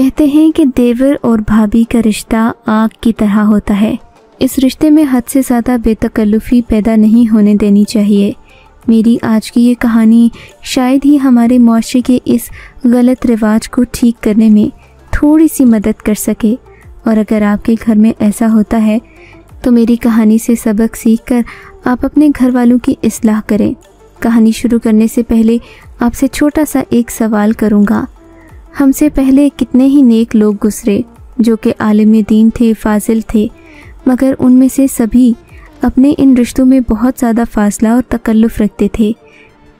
کہتے ہیں کہ دیور اور بھابھی کا رشتہ آگ کی طرح ہوتا ہے۔ اس رشتے میں حد سے زیادہ بے تکلفی پیدا نہیں ہونے دینی چاہیے۔ میری آج کی یہ کہانی شاید ہی ہمارے معاشرے کے اس غلط رواج کو ٹھیک کرنے میں تھوڑی سی مدد کر سکے، اور اگر آپ کے گھر میں ایسا ہوتا ہے تو میری کہانی سے سبق سیکھ کر آپ اپنے گھر والوں کی اصلاح کریں۔ کہانی شروع کرنے سے پہلے آپ سے چھوٹا سا ایک سوال کروں گا۔ ہم سے پہلے کتنے ہی نیک لوگ گزرے جو کہ عالم دین تھے، فاضل تھے، مگر ان میں سے سبھی اپنے ان رشتوں میں بہت زیادہ فاصلہ اور تکلف رکھتے تھے۔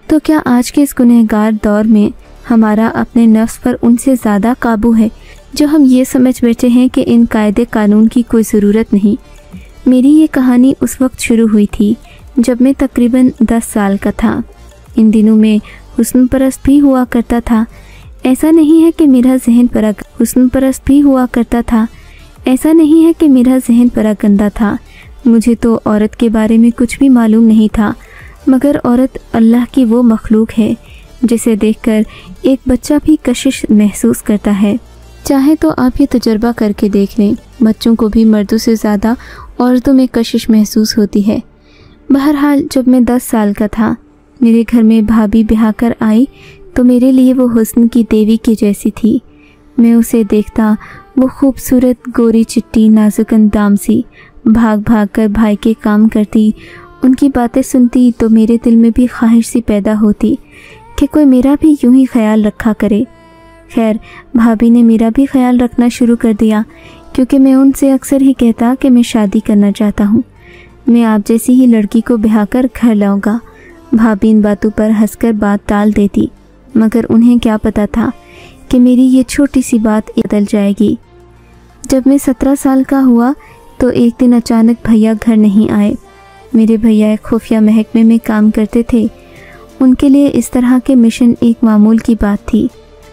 تو کیا آج کے اس گنہگار دور میں ہمارا اپنے نفس پر ان سے زیادہ قابو ہے جو ہم یہ سمجھ بیٹھے ہیں کہ ان قاعدے قانون کی کوئی ضرورت نہیں؟ میری یہ کہانی اس وقت شروع ہوئی تھی جب میں تقریباً 10 سال کا تھا۔ ان دنوں میں حسن پرست بھی ہوا کرتا تھا۔ ایسا نہیں ہے کہ میرا ذہن پراگندہ تھا۔ مجھے تو عورت کے بارے میں کچھ بھی معلوم نہیں تھا، مگر عورت اللہ کی وہ مخلوق ہے جسے دیکھ کر ایک بچہ بھی کشش محسوس کرتا ہے۔ چاہے تو آپ یہ تجربہ کر کے دیکھ لیں، بچوں کو بھی مردوں سے زیادہ عورتوں میں کشش محسوس ہوتی ہے۔ بہرحال جب میں 10 سال کا تھا، میرے گھر میں بھابھی بیاہ کر آئی تو میرے لیے وہ حسن کی دیوی کی جیسی تھی۔ میں اسے دیکھتا، وہ خوبصورت گوری چٹی نازک اندام سی بھاگ بھاگ کر بھائی کے کام کرتی، ان کی باتیں سنتی تو میرے دل میں بھی خواہش سی پیدا ہوتی کہ کوئی میرا بھی یوں ہی خیال رکھا کرے۔ خیر، بھابھی نے میرا بھی خیال رکھنا شروع کر دیا، کیونکہ میں ان سے اکثر ہی کہتا کہ میں شادی کرنا چاہتا ہوں، میں آپ جیسی ہی لڑکی کو بیاہ کر گھر لاؤں گا۔ بھابھی ان باتوں پر ہنس کر بات ٹال دیتی، مگر انہیں کیا پتا تھا کہ میری یہ چھوٹی سی بات بدل جائے گی۔ جب میں 17 سال کا ہوا تو ایک دن اچانک بھیا گھر نہیں آئے۔ میرے بھیا ایک خفیہ محکمے میں کام کرتے تھے۔ ان کے لیے اس طرح کے مشن ایک معمول کی بات تھی۔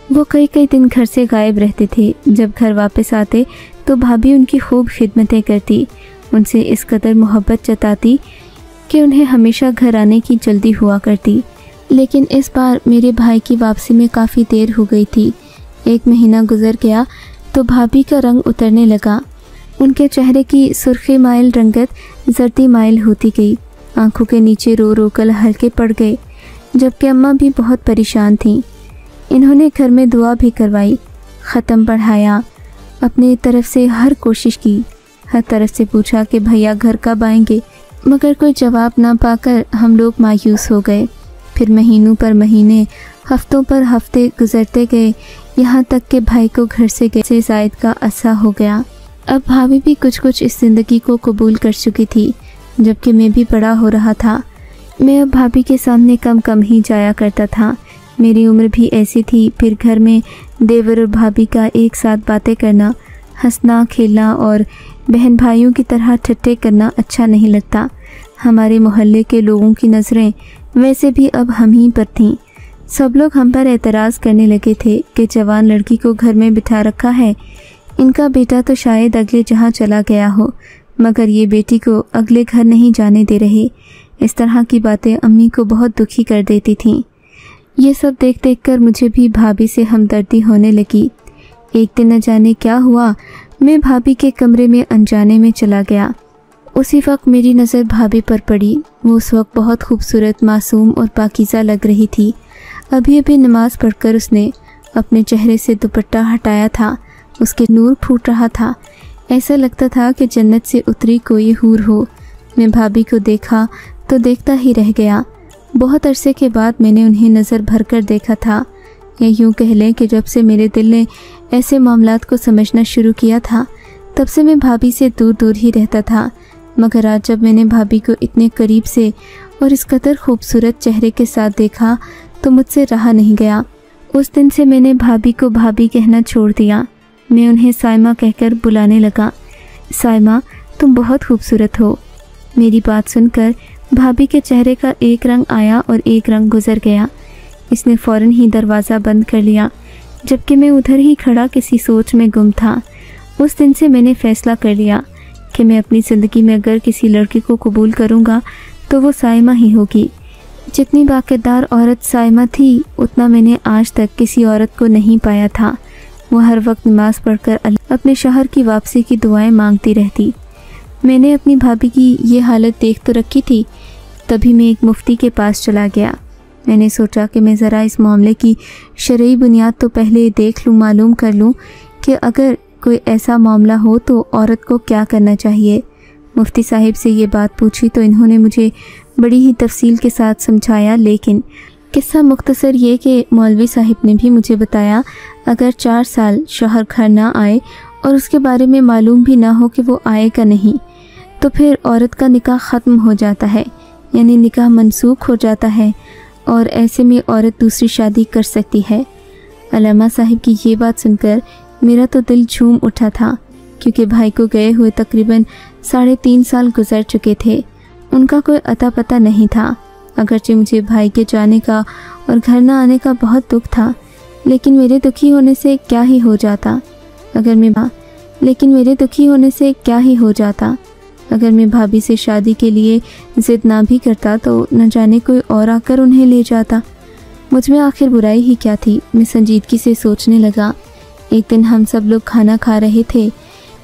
وہ کئی دن گھر سے غائب رہتے تھے۔ جب گھر واپس آتے تو بھابھی ان کی خوب خدمتیں کرتی، ان سے اس قدر محبت جتاتی کہ انہیں ہمیشہ گھر آنے کی جلدی ہوا کرتی۔ لیکن اس بار میرے بھائی کی واپسی میں کافی دیر ہو گئی تھی۔ 1 مہینہ گزر گیا تو بھابھی کا رنگ اترنے لگا۔ ان کے چہرے کی سرخی مائل رنگت زردی مائل ہوتی گئی، آنکھوں کے نیچے رو رو کر ہلکے پڑ گئے، جبکہ اماں بھی بہت پریشان تھیں۔ انہوں نے گھر میں دعا بھی کروائی، ختم پڑھایا، اپنی طرف سے ہر کوشش کی، ہر طرف سے پوچھا کہ بھیا گھر کب آئیں گے، مگر کوئی جواب نہ پا کر ہم لوگ مایوس ہو گئے۔ پھر مہینوں پر مہینے، ہفتوں پر ہفتے گزرتے گئے، یہاں تک کہ بھائی کو گھر سے زائد کا عرصہ ہو گیا۔ اب بھابھی بھی کچھ اس زندگی کو قبول کر چکی تھی، جبکہ میں بھی بڑا ہو رہا تھا۔ میں اب بھابھی کے سامنے کم ہی جایا کرتا تھا۔ میری عمر بھی ایسی تھی۔ پھر گھر میں دیور اور بھابھی کا ایک ساتھ باتیں کرنا، ہنسنا کھیلنا اور بہن بھائیوں کی طرح ٹھٹے کرنا اچھا نہیں لگتا۔ ہمارے محلے کے لوگوں کی نظریں ویسے بھی اب ہم ہی پر تھیں۔ سب لوگ ہم پر اعتراض کرنے لگے تھے کہ جوان لڑکی کو گھر میں بٹھا رکھا ہے، ان کا بیٹا تو شاید اگلے جہاں چلا گیا ہو، مگر یہ بیٹی کو اگلے گھر نہیں جانے دے رہے۔ اس طرح کی باتیں امی کو بہت دکھی کر دیتی تھیں۔ یہ سب دیکھ کر مجھے بھی بھابھی سے ہمدردی ہونے لگی۔ ایک دن نہ جانے کیا ہوا، میں بھابھی کے کمرے میں انجانے میں چلا گیا۔ اسی وقت میری نظر بھابھی پر پڑی۔ وہ اس وقت بہت خوبصورت، معصوم اور پاکیزہ لگ رہی تھی۔ ابھی نماز پڑھ کر اس نے اپنے چہرے سے دوپٹہ ہٹایا تھا، اس کے نور پھوٹ رہا تھا، ایسا لگتا تھا کہ جنت سے اتری کوئی حور ہو۔ میں بھابھی کو دیکھا تو دیکھتا ہی رہ گیا۔ بہت عرصے کے بعد میں نے انہیں نظر بھر کر دیکھا تھا، یا یوں کہہ لیں کہ جب سے میرے دل نے ایسے معاملات کو سمجھنا شروع کیا تھا، تب سے میں بھابھی سے دور ہی رہتا تھا۔ مگر آج جب میں نے بھابھی کو اتنے قریب سے اور اس قدر خوبصورت چہرے کے ساتھ دیکھا تو مجھ سے رہا نہیں گیا۔ اس دن سے میں نے بھابھی کو بھابھی کہنا چھوڑ دیا۔ میں انہیں سائمہ کہہ کر بلانے لگا۔ سائمہ، تم بہت خوبصورت ہو۔ میری بات سن کر بھابھی کے چہرے کا ایک رنگ آیا اور ایک رنگ گزر گیا۔ اس نے فوراً ہی دروازہ بند کر لیا، جبکہ میں ادھر ہی کھڑا کسی سوچ میں گم تھا۔ اس دن سے میں نے فیصلہ کر لیا کہ میں اپنی زندگی میں اگر کسی لڑکی کو قبول کروں گا تو وہ سائمہ ہی ہوگی۔ جتنی باکردار عورت سائمہ تھی، اتنا میں نے آج تک کسی عورت کو نہیں پایا تھا۔ وہ ہر وقت نماز پڑھ کر اپنے شوہر کی واپسی کی دعائیں مانگتی رہتی۔ میں نے اپنی بھابھی کی یہ حالت دیکھ تو رکھی تھی، تبھی میں ایک مفتی کے پاس چلا گیا۔ میں نے سوچا کہ میں ذرا اس معاملے کی شرعی بنیاد تو پہلے دیکھ لوں، معلوم کر لوں کہ اگر کوئی ایسا معاملہ ہو تو عورت کو کیا کرنا چاہیے۔ مفتی صاحب سے یہ بات پوچھی تو انہوں نے مجھے بڑی ہی تفصیل کے ساتھ سمجھایا، لیکن قصہ مختصر یہ کہ مولوی صاحب نے بھی مجھے بتایا اگر 4 سال شوہر گھر نہ آئے اور اس کے بارے میں معلوم بھی نہ ہو کہ وہ آئے گا نہیں تو پھر عورت کا نکاح ختم ہو جاتا ہے، یعنی نکاح منسوخ ہو جاتا ہے، اور ایسے میں عورت دوسری شادی کر سکتی ہے۔ علامہ صاحب کی یہ بات سن کر میرا تو دل جھوم اٹھا تھا، کیونکہ بھائی کو گئے ہوئے تقریباً 3.5 سال گزر چکے تھے۔ ان کا کوئی عطا پتہ نہیں تھا۔ اگرچہ مجھے بھائی کے جانے کا اور گھر نہ آنے کا بہت دکھ تھا، لیکن میرے دکھی ہونے سے کیا ہی ہو جاتا اگر میں بھابھی سے شادی کے لیے ضد نہ بھی کرتا تو نہ جانے کوئی اور آ کر انہیں لے جاتا۔ مجھ میں آخر برائی ہی کیا تھی؟ میں سنجیدگی سے سوچنے لگا۔ ایک دن ہم سب لوگ کھانا کھا رہے تھے،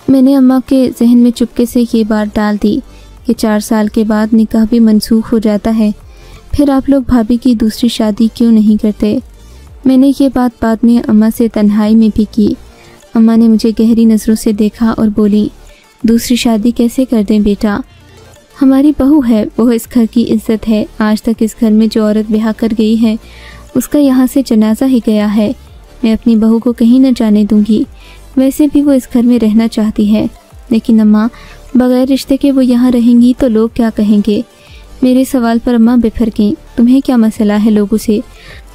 میں نے اماں کے ذہن میں چپکے سے یہ بات ڈال دی کہ 4 سال کے بعد نکاح بھی منسوخ ہو جاتا ہے، پھر آپ لوگ بھابھی کی دوسری شادی کیوں نہیں کرتے؟ میں نے یہ بات بعد میں اماں سے تنہائی میں بھی کی۔ اماں نے مجھے گہری نظروں سے دیکھا اور بولی، دوسری شادی کیسے کر دیں بیٹا؟ ہماری بہو ہے، وہ اس گھر کی عزت ہے۔ آج تک اس گھر میں جو عورت بیاہ کر گئی ہے اس کا یہاں سے جنازہ ہی گیا ہے۔ میں اپنی بہو کو کہیں نہ جانے دوں گی۔ ویسے بھی وہ اس گھر میں رہنا چاہتی ہے، لیکن اماں بغیر رشتے کے وہ یہاں رہیں گی تو لوگ کیا کہیں گے؟ میرے سوال پر اماں بفر گئیں۔ تمہیں کیا مسئلہ ہے لوگوں سے؟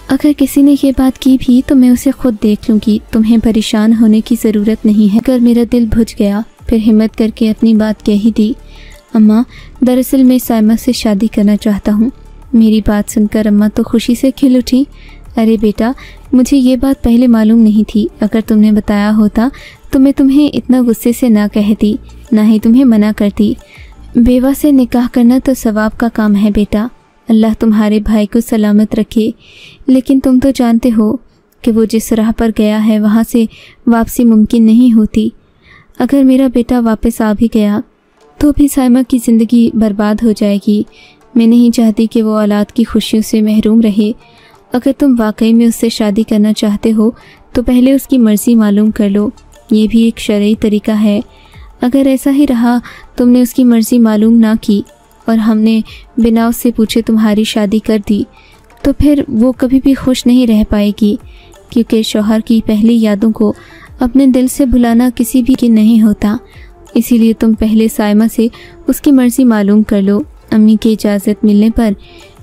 اگر کسی نے یہ بات کی بھی تو میں اسے خود دیکھ لوں گی، تمہیں پریشان ہونے کی ضرورت نہیں ہے۔ اگر میرا دل بھج گیا پھر ہمت کر کے اپنی بات کہہ ہی دی، اماں دراصل میں سائمہ سے شادی کرنا چاہتا ہوں۔ میری بات سن کر اماں تو خوشی سے کھل اٹھی۔ ارے بیٹا، مجھے یہ بات پہلے معلوم نہیں تھی، اگر تم نے بتایا ہوتا تو میں تمہیں اتنا غصے سے نہ کہتی، نہ ہی تمہیں منع کرتی۔ بیوہ سے نکاح کرنا تو ثواب کا کام ہے بیٹا، اللہ تمہارے بھائی کو سلامت رکھے، لیکن تم تو جانتے ہو کہ وہ جس راہ پر گیا ہے وہاں سے واپسی ممکن نہیں ہوتی۔ اگر میرا بیٹا واپس آ بھی گیا تو بھی سائمہ کی زندگی برباد ہو جائے گی۔ میں نہیں چاہتی کہ وہ اولاد کی خوشیوں سے محروم رہے۔ اگر تم واقعی میں اس سے شادی کرنا چاہتے ہو تو پہلے اس کی مرضی معلوم کر لو، یہ بھی ایک شرعی طریقہ ہے۔ اگر ایسا ہی رہا تم نے اس کی مرضی معلوم نہ کی اور ہم نے بنا اس سے پوچھے تمہاری شادی کر دی تو پھر وہ کبھی بھی خوش نہیں رہ پائے گی، کیونکہ شوہر کی پہلی یادوں کو اپنے دل سے بھلانا کسی بھی کی نہیں ہوتا۔ اسی لیے تم پہلے سائمہ سے اس کی مرضی معلوم کر لو۔ امی کی اجازت ملنے پر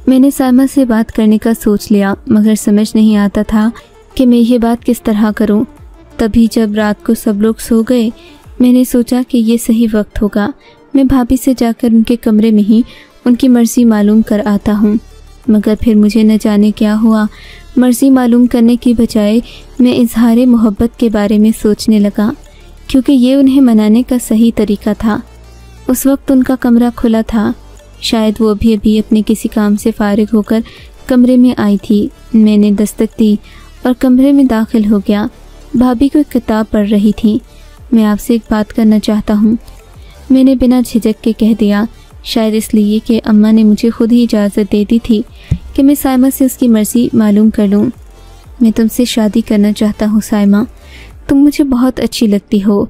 میں نے سائمہ سے بات کرنے کا سوچ لیا، مگر سمجھ نہیں آتا تھا کہ میں یہ بات کس طرح کروں۔ تبھی جب رات کو سب لوگ سو گئے میں نے سوچا کہ یہ صحیح وقت ہوگا، میں بھابھی سے جا کر ان کے کمرے میں ہی ان کی مرضی معلوم کر آتا ہوں۔ مگر پھر مجھے نہ جانے کیا ہوا، مرضی معلوم کرنے کی بجائے میں اظہار محبت کے بارے میں سوچنے لگا، کیونکہ یہ انہیں منانے کا صحیح طریقہ تھا۔ اس وقت ان کا کمرہ کھلا تھا، شاید وہ ابھی اپنے کسی کام سے فارغ ہو کر کمرے میں آئی تھی۔ میں نے دستک دی اور کمرے میں داخل ہو گیا۔ بھابھی کوئی کتاب پڑھ رہی تھی۔ میں آپ سے ایک بات کرنا چاہتا ہوں، میں نے بنا جھجک کے کہہ دیا، شاید اس لیے کہ اماں نے مجھے خود ہی اجازت دے دی تھی کہ میں سائمہ سے اس کی مرضی معلوم کر لوں۔ میں تم سے شادی کرنا چاہتا ہوں سائمہ، تم مجھے بہت اچھی لگتی ہو۔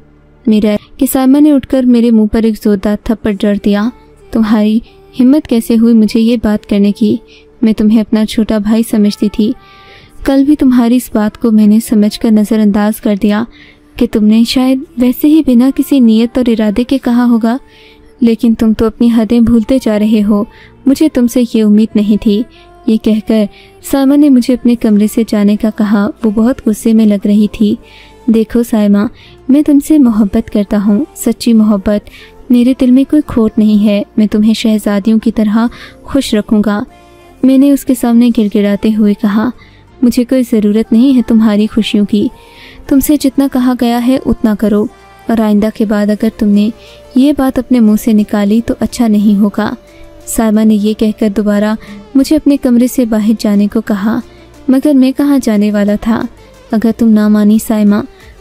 میرا کہ سائمہ نے اٹھ کر میرے منہ پر ایک زوردار تھپڑ جڑ دیا۔ تمہاری ہمت کیسے ہوئی مجھے یہ بات کرنے کی؟ میں تمہیں اپنا چھوٹا بھائی سمجھتی تھی، کل بھی تمہاری اس بات کو میں نے سمجھ کر نظر انداز کر دیا کہ تم نے شاید ویسے ہی بنا کسی نیت اور ارادے کے کہا ہوگا، لیکن تم تو اپنی حدیں بھولتے جا رہے ہو، مجھے تم سے یہ امید نہیں تھی۔ یہ کہہ کر سائمہ نے مجھے اپنے کمرے سے جانے کا کہا۔ وہ بہت غصے میں لگ رہی تھی۔ دیکھو سائمہ، میں تم سے محبت کرتا ہوں، سچی محبت، میرے دل میں کوئی کھوٹ نہیں ہے، میں تمہیں شہزادیوں کی طرح خوش رکھوں گا۔ میں نے اس کے سامنے گڑ گڑاتے ہوئے کہا، مجھے کوئی ضرورت نہیں ہے تمہاری خوشیوں کی، تم سے جتنا کہا گیا ہے اتنا کرو، اور آئندہ کے بعد اگر تم نے یہ بات اپنے منہ سے نکالی تو اچھا نہیں ہوگا۔ سائمہ نے یہ کہہ کر دوبارہ مجھے اپنے کمرے سے باہر جانے کو کہا، مگر میں کہاں جانے والا تھا۔ اگر تم نہ مانی سائمہ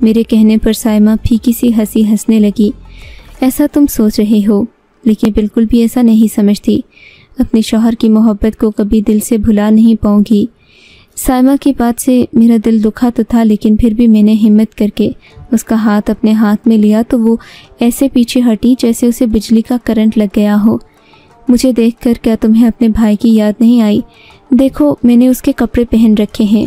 میرے کہنے پر سائمہ پھیکی سی ہنسی ہنسنے لگی۔ ایسا تم سوچ رہے ہو، لیکن بالکل بھی ایسا نہیں سمجھتی۔ اپنے شوہر کی محبت کو کبھی دل سے بھلا نہیں پاؤں گی۔ سائمہ کی بات سے میرا دل دکھا تو تھا، لیکن پھر بھی میں نے ہمت کر کے اس کا ہاتھ اپنے ہاتھ میں لیا تو وہ ایسے پیچھے ہٹی جیسے اسے بجلی کا کرنٹ لگ گیا ہو۔ مجھے دیکھ کر کیا تمہیں اپنے بھائی کی یاد نہیں آئی؟ دیکھو میں نے اس کے کپڑے پہن رکھے ہیں،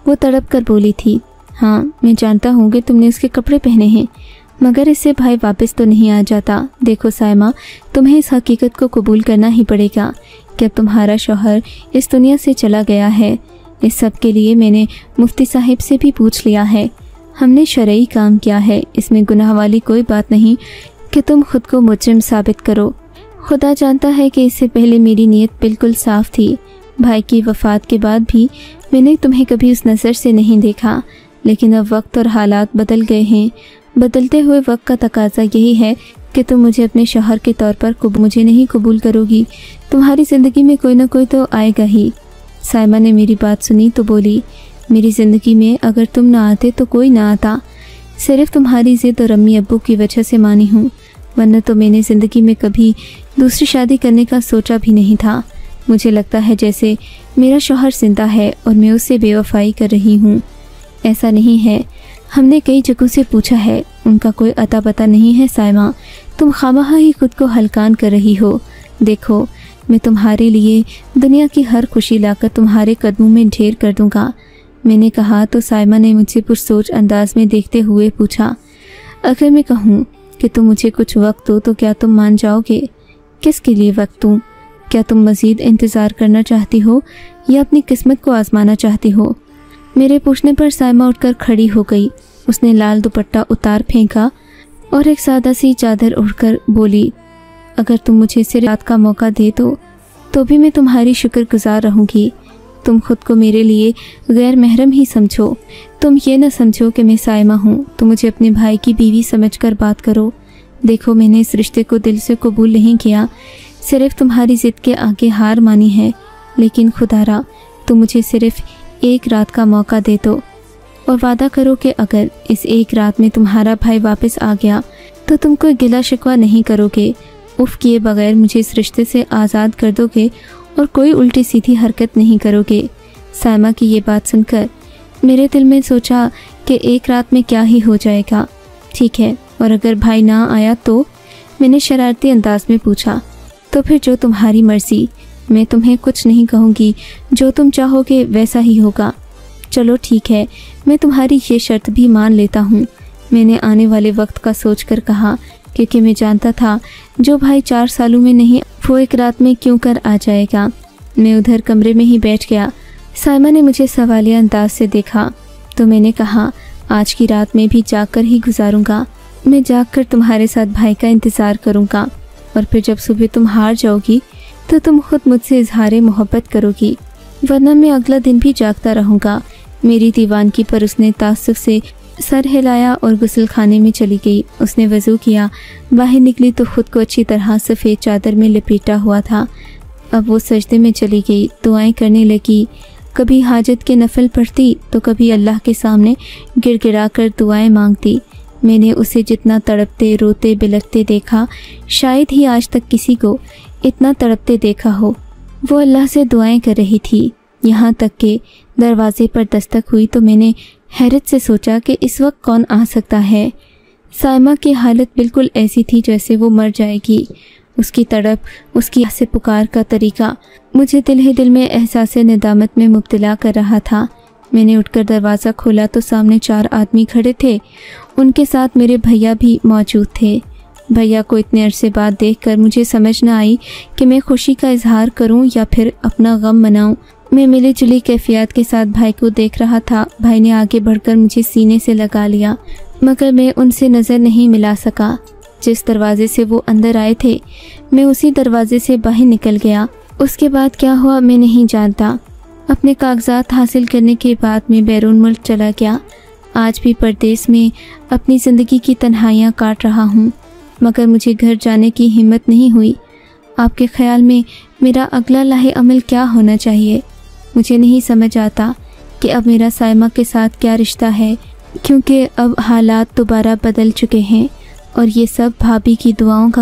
وہ تڑپ کر بولی تھی۔ ہاں میں جانتا ہوں کہ تم نے اس کے کپڑے پہنے ہیں، مگر اس سے بھائی واپس تو نہیں آ جاتا۔ دیکھو سائمہ، تمہیں اس حقیقت کو قبول کرنا ہی پڑے گا کہ اب تمہارا شوہر اس دنیا سے چلا گیا ہے۔ اس سب کے لیے میں نے مفتی صاحب سے بھی پوچھ لیا ہے۔ ہم نے شرعی کام کیا ہے، اس میں گناہ والی کوئی بات نہیں کہ تم خود کو مجرم ثابت کرو۔ خدا جانتا ہے کہ اس سے پہلے میری نیت بالکل صاف تھی۔ بھائی کی وفات کے بعد بھی میں نے تمہیں کبھی اس نظر سے نہیں دیکھا، لیکن اب وقت اور حالات بدل گئے ہیں۔ بدلتے ہوئے وقت کا تقاضا یہی ہے کہ تم مجھے اپنے شوہر کے طور پر مجھے نہیں قبول کرو گی۔ تمہاری زندگی میں کوئی نہ کوئی تو آئے گا ہی۔ سائمہ نے میری بات سنی تو بولی، میری زندگی میں اگر تم نہ آتے تو کوئی نہ آتا۔ صرف تمہاری ضد اور امی ابو کی وجہ سے مانی ہوں، ورنہ تو میں نے زندگی میں کبھی دوسری شادی کرنے کا سوچا بھی نہیں تھا۔ مجھے لگتا ہے جیسے میرا شوہر زندہ ہے اور میں اس سے بے وفائی کر رہی ہوں۔ ایسا نہیں ہے، ہم نے کئی جگہوں سے پوچھا ہے، ان کا کوئی اتا پتہ نہیں ہے۔ سائمہ، تم خواہاں ہی خود کو ہلکان کر رہی ہو۔ دیکھو میں تمہارے لیے دنیا کی ہر خوشی لا کر تمہارے قدموں میں ڈھیر کر دوں گا۔ میں نے کہا تو سائمہ نے مجھ سے پرسوچ انداز میں دیکھتے ہوئے پوچھا، اگر میں کہوں کہ تم مجھے کچھ وقت دو تو کیا تم مان جاؤ گے؟ کس کے لیے وقت دوں؟ کیا تم مزید انتظار کرنا چاہتی ہو یا اپنی قسمت کو آزمانا چاہتی ہو؟ میرے پوچھنے پر سائمہ اٹھ کر کھڑی ہو گئی۔ اس نے لال دوپٹہ اتار پھینکا اور ایک سادہ سی چادر اڑ کر بولی، اگر تم مجھے صرف رات کا موقع دے تو بھی میں تمہاری شکر گزار رہوں گی۔ تم خود کو میرے لیے غیر محرم ہی سمجھو، تم یہ نہ سمجھو کہ میں سائمہ ہوں تو مجھے اپنے بھائی کی بیوی سمجھ کر بات کرو۔ دیکھو میں نے اس رشتے کو دل سے قبول نہیں کیا، صرف تمہاری ضد کے آگے ہار مانی ہے، لیکن خدا را تم مجھے صرف ایک رات کا موقع دے دو اور وعدہ کرو کہ اگر اس ایک رات میں تمہارا بھائی واپس آ گیا تو تم کوئی گلہ شکوہ نہیں کرو گے، اف کیے بغیر مجھے اس رشتے سے آزاد کر دو گے اور کوئی الٹی سیدھی حرکت نہیں کرو گے۔ سائمہ کی یہ بات سن کر میرے دل میں سوچا کہ ایک رات میں کیا ہی ہو جائے گا۔ ٹھیک ہے، اور اگر بھائی نہ آیا تو؟ میں نے شرارتی انداز میں پوچھا۔ تو پھر جو تمہاری مرضی، میں تمہیں کچھ نہیں کہوں گی، جو تم چاہو گے ویسا ہی ہوگا۔ چلو ٹھیک ہے، میں تمہاری یہ شرط بھی مان لیتا ہوں۔ میں نے آنے والے وقت کا سوچ کر کہا، کیونکہ میں جانتا تھا جو بھائی 4 سالوں میں نہیں وہ ایک رات میں کیوں کر آ جائے گا۔ میں ادھر کمرے میں ہی بیٹھ گیا۔ سائمہ نے مجھے سوالیہ انداز سے دیکھا تو میں نے کہا، آج کی رات میں بھی جاگ کر ہی گزاروں گا۔ میں جاگ کر تمہارے ساتھ بھائی کا انتظار کروں گا، اور پھر جب صبح تم ہار جاؤ گی تو تم خود مجھ سے اظہار محبت کرو گی، ورنہ میں اگلا دن بھی جاگتا رہوں گا۔ میری دیوانگی پر اس نے تعصب سے سر ہلایا اور غسل خانے میں چلی گئی۔ اس نے وضو کیا، باہر نکلی تو خود کو اچھی طرح سفید چادر میں لپیٹا ہوا تھا۔ اب وہ سجدے میں چلی گئی، دعائیں کرنے لگی، کبھی حاجت کے نفل پڑھتی تو کبھی اللہ کے سامنے گڑ گڑا کر دعائیں مانگتی۔ میں نے اسے جتنا تڑپتے روتے بلکتے دیکھا، شاید ہی آج تک کسی کو اتنا تڑپتے دیکھا ہو۔ وہ اللہ سے دعائیں کر رہی تھی، یہاں تک کہ دروازے پر دستک ہوئی تو میں نے حیرت سے سوچا کہ اس وقت کون آ سکتا ہے۔ سائمہ کی حالت بالکل ایسی تھی جیسے وہ مر جائے گی۔ اس کی تڑپ، اس کی سے پکار کا طریقہ مجھے دل ہی دل میں احساس ندامت میں مبتلا کر رہا تھا۔ میں نے اٹھ کر دروازہ کھولا تو سامنے 4 آدمی کھڑے تھے، ان کے ساتھ میرے بھیا بھی موجود تھے۔ بھیا کو اتنے عرصے بعد دیکھ کر مجھے سمجھ نہ آئی کہ میں خوشی کا اظہار کروں یا پھر اپنا غم مناؤں۔ میں ملی جلی کیفیت کے ساتھ بھائی کو دیکھ رہا تھا۔ بھائی نے آگے بڑھ کر مجھے سینے سے لگا لیا، مگر میں ان سے نظر نہیں ملا سکا۔ جس دروازے سے وہ اندر آئے تھے میں اسی دروازے سے باہر نکل گیا۔ اس کے بعد کیا ہوا میں نہیں جانتا۔ اپنے کاغذات حاصل کرنے کے بعد میں بیرون ملک چلا گیا۔ آج بھی پردیس میں اپنی زندگی کی تنہائیاں کاٹ رہا ہوں، مگر مجھے گھر جانے کی ہمت نہیں ہوئی۔ آپ کے خیال میں میرا اگلا لاہ عمل کیا ہونا چاہیے؟ مجھے نہیں سمجھ آتا کہ اب میرا سائمہ کے ساتھ کیا رشتہ ہے۔ کیونکہ اب حالات دوبارہ بدل چکے ہیں اور یہ سب بھابھی کی دعاؤں کا